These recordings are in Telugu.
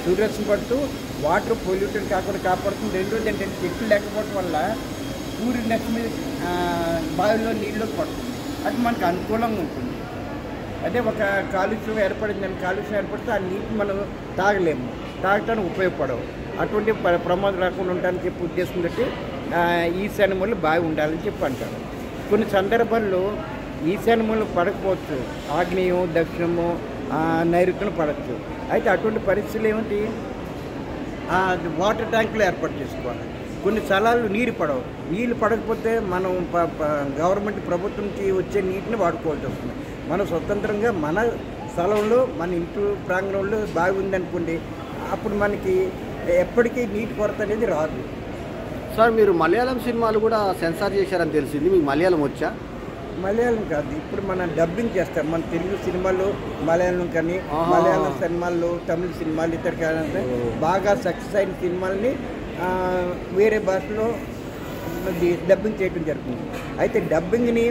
సూర్యరశ్మి పడుతూ వాటర్ పొల్యూటెడ్ కాకుండా కాపాడుతుంది. రెండోది ఏంటంటే చెట్లు లేకపోవడం వల్ల సూర్యరశ్మి బావిలో నీళ్ళలోకి పడుతుంది. అది మనకు అనుకూలంగా ఉంటుంది. అదే ఒక కాలుష్యం ఏర్పడిందని కాలుష్యం ఏర్పడితే ఆ నీటిని మనం తాగలేము, తాగటానికి ఉపయోగపడవు. అటువంటి ప్రమాదం రాకుండా ఉండడానికి చెప్పి ఉద్దేశం పెట్టి ఈశాన్య మూల బావి ఉండాలని చెప్పి అంటారు. కొన్ని సందర్భాల్లో ఈశాన్య మూల పడకపోవచ్చు, ఆగ్నేయం దక్షిణము నైరుత్యం పడవచ్చు. అయితే అటువంటి పరిస్థితులు ఏమిటి, వాటర్ ట్యాంకులు ఏర్పాటు చేసుకోవాలి. కొన్ని స్థలాలు నీరు పడవు. నీళ్ళు పడకపోతే మనం గవర్నమెంట్ ప్రభుత్వం నుంచి వచ్చే నీటిని వాడుకోవాల్సి వస్తుంది. మనం స్వతంత్రంగా మన స్థలంలో మన ఇంటి ప్రాంగణంలో బావి ఉందనుకోండి, అప్పుడు మనకి ఎప్పటికీ నీటి కొరత అనేది రాదు. సార్, మీరు మలయాళం సినిమాలు కూడా సెన్సార్ చేశారని తెలిసింది. మీకు మలయాళం వచ్చా? మలయాళం కాదు, ఇప్పుడు మనం డబ్బింగ్ చేస్తాం. మన తెలుగు సినిమాలు మలయాళం కానీ, మలయాళం సినిమాలు, తమిళ సినిమాలు, ఇతర కానీ బాగా సక్సెస్ అయిన సినిమాలని వేరే భాషలో డబ్బింగ్ చేయడం జరుగుతుంది. అయితే డబ్బింగ్ని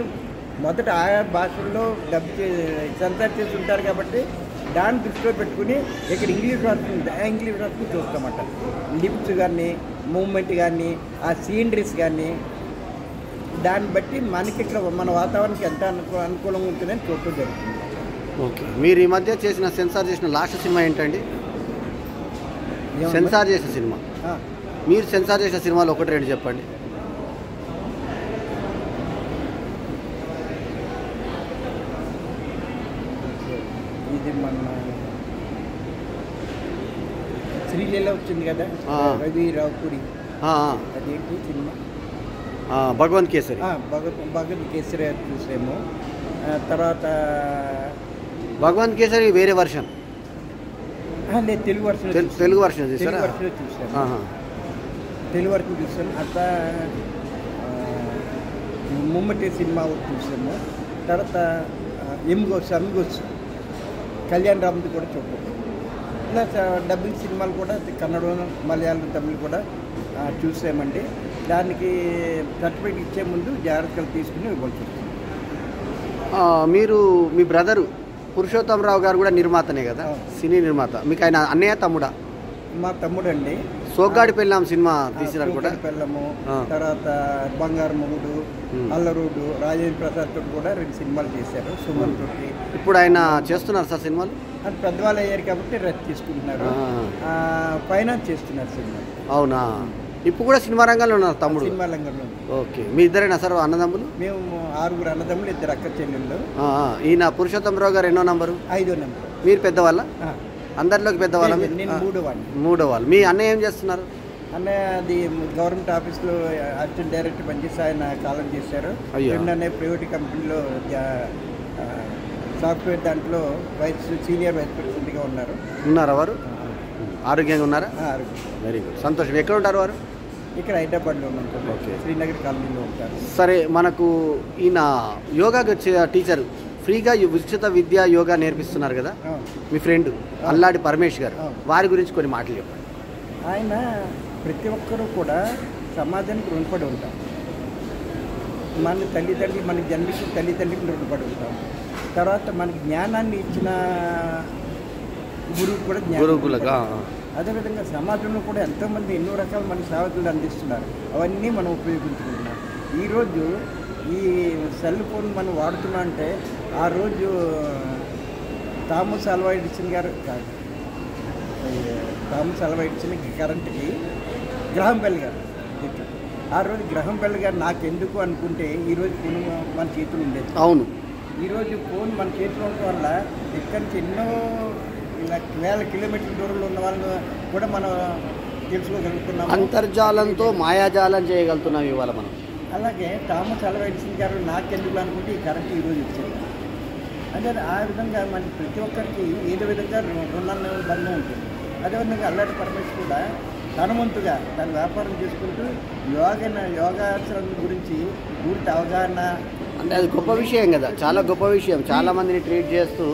మొదట ఆయా భాషల్లో సెన్సార్ చేసి ఉంటారు కాబట్టి దాన్ని దృష్టిలో పెట్టుకుని ఇక్కడ ఇంగ్లీష్ రాష్ట్రం చూస్తామట. లిప్స్ కానీ, మూమెంట్ కానీ, ఆ సీనరీస్ కానీ, దాన్ని బట్టి మనకి ఇక్కడ మన వాతావరణానికి ఎంత అనుకూలంగా ఉంటుందని చూడటం జరుగుతుంది. ఓకే, మీరు ఈ మధ్య సెన్సార్ చేసిన లాస్ట్ సినిమా ఏంటండి? సెన్సార్ చేసిన సినిమా, మీరు సెన్సార్ చేసిన సినిమాలు ఒకటి రెండు చెప్పండి. ఇది మన శ్రీలీల వచ్చింది కదా, రవి రావుపూడి, అదేంటి సినిమా? భగవంత్ కేసరి. భగవంత్ కేసరి చూసాము. తర్వాత భగవంత్ కేసరి వేరే వర్షన్, లేదు తెలుగు వర్షన్ చూసాను. తెలుగు వర్షన్ చూసాను. అట్లా ముమ్మటి సినిమా చూసాము. తర్వాత అమ్గోస్ కళ్యాణ్ రామ్ది కూడా చూడలేదు. ఇలా డబ్బింగ్ సినిమాలు కూడా కన్నడ, మలయాళం, తమిళ్ కూడా చూసామండి. దానికి సర్టిఫికేట్ ఇచ్చే ముందు జాగ్రత్తలు తీసుకుని ఇవ్వాల్సి వస్తుంది. మీరు మీ బ్రదరు పురుషోత్తమరావు గారు కూడా నిర్మాతనే కదా, సినీ నిర్మాత. మీకు ఆయన అన్నయ్య తమ్ముడా? మా తమ్ముడు అండి. సోగ్గాడి పెళ్ళాం సినిమా తీసినారు కూడా. పెళ్ళము, తర్వాత బంగారు మొగుడు, అల్లరోడు, రాజేంద్ర ప్రసాద్ తోటి కూడా 2 సినిమాలు చేశారు. సుమన్ తోటి. ఇప్పుడు ఆయన చేస్తున్నారు సార్ సినిమాలు? అది పెద్దవాళ్ళు అయ్యారు కాబట్టి రెస్ట్ తీసుకుంటున్నారు, ఫైనాన్స్ చేస్తున్నారు సినిమా. అవునా? ఇప్పుడు కూడా సినిమా రంగంలో ఉన్నారు తమ్ముడు? సినిమా రంగంలో. ఓకే, మీ ఇద్దరేనా సార్ అన్నదమ్ములు? మేము 6 అన్నదమ్ములు, 2 అక్క చెల్లెళ్ళు. ఈయన పురుషోత్తమరావు గారు ఎన్నో నంబరు? 5వ నెంబర్. మీరు పెద్దవాళ్ళ? అందరిలోకి పెద్దవాళ్ళ? నేను 3వ వాళ్ళు. మీ అన్నయ్య ఏం చేస్తున్నారు? అన్నయ్య అది గవర్నమెంట్ ఆఫీస్లో అసిస్టెంట్ డైరెక్టర్ పనిచేసి ఆయన కాలం చేశారు. అన్నయ్య ప్రైవేట్ కంపెనీలో సాఫ్ట్వేర్ సీనియర్ వైస్ ప్రెసిడెంట్గా ఉన్నారా వారు? ఆరోగ్యంగా ఉన్నారా? వెరీ గుడ్, సంతోషం. ఎక్కడ ఉంటారు వారు? ఇక్కడ హైదరాబాద్లో ఉంటారు. ఓకే, శ్రీనగర్ కాలనీలో ఉంటారు. సరే, మనకు ఈయన యోగాకి వచ్చే టీచర్ ఫ్రీగా ఉచిత విద్య యోగా నేర్పిస్తున్నారు కదా, మీ ఫ్రెండ్ అల్లాడి పరమేష్ గారు, వారి గురించి కొన్ని మాటలు చెప్పండి. ఆయన ప్రతి ఒక్కరూ కూడా సమాజానికి రుణపడి ఉంటాం. మన తల్లిదండ్రులు, మనకి జన్మించిన తల్లిదండ్రులకు రుణపడి ఉంటాం. తర్వాత మనకి జ్ఞానాన్ని ఇచ్చిన గురువు కూడా గురువులుగా. అదేవిధంగా సమాజంలో కూడా ఎంతోమంది ఎన్నో రకాల మన సేవకులు అందిస్తున్నారు. అవన్నీ మనం ఉపయోగించుకుంటున్నాం. ఈరోజు ఈ సెల్ ఫోన్ మనం వాడుతున్నాం అంటే ఆ రోజు థామస్ ఆల్వా ఎడిసన్ గారు థామస్ ఆల్వా ఎడిసన్ కరెంట్కి గ్రహం బెల్ గారు ఆ రోజు గ్రహం బెల్ గారు నాకెందుకు అనుకుంటే ఈరోజు ఫోన్ మన చేతులు ఉండేది. అవును, ఈరోజు ఫోన్ మన చేతిలో ఉండడం వల్ల ఇక్కడి నుంచి ఎన్నో వేల కిలోమీటర్ల దూరంలో ఉన్న వాళ్ళు కూడా మనం తెలుసుకోగలుగుతున్నాం. అంతర్జాలంతో మాయాజాలం చేయగలుగుతున్నాం ఇవాళ మనం. అలాగే థామస్ ఆల్వా ఎడిసన్ గారు నాకెందుకు అనుకుంటే ఈ కరెంట్ ఈరోజు వచ్చేది. అంటే ఆ విధంగా మనకి ప్రతి ఒక్కరికి ఏదో విధంగా రుణాన్ని బంధం ఉంటుంది. అదేవిధంగా అల్లాడి పరమేశ్వర్ కూడా ధనవంతుగా తన వ్యాపారం చేసుకుంటూ యోగాసనం గురించి పూర్తి అవగాహన, అంటే అది గొప్ప విషయం కదా, చాలా గొప్ప విషయం. చాలా మందిని ట్రీట్ చేస్తూ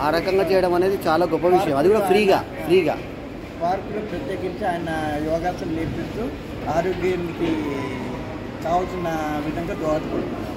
ఆ రకంగా చేయడం అనేది చాలా గొప్ప విషయం. అది కూడా ఫ్రీగా పార్కులో ప్రత్యేకించి ఆయన యోగాసనం నేర్పిస్తూ ఆరోగ్యానికి కావాల్సిన విధంగా దోహదపడుతున్నారు.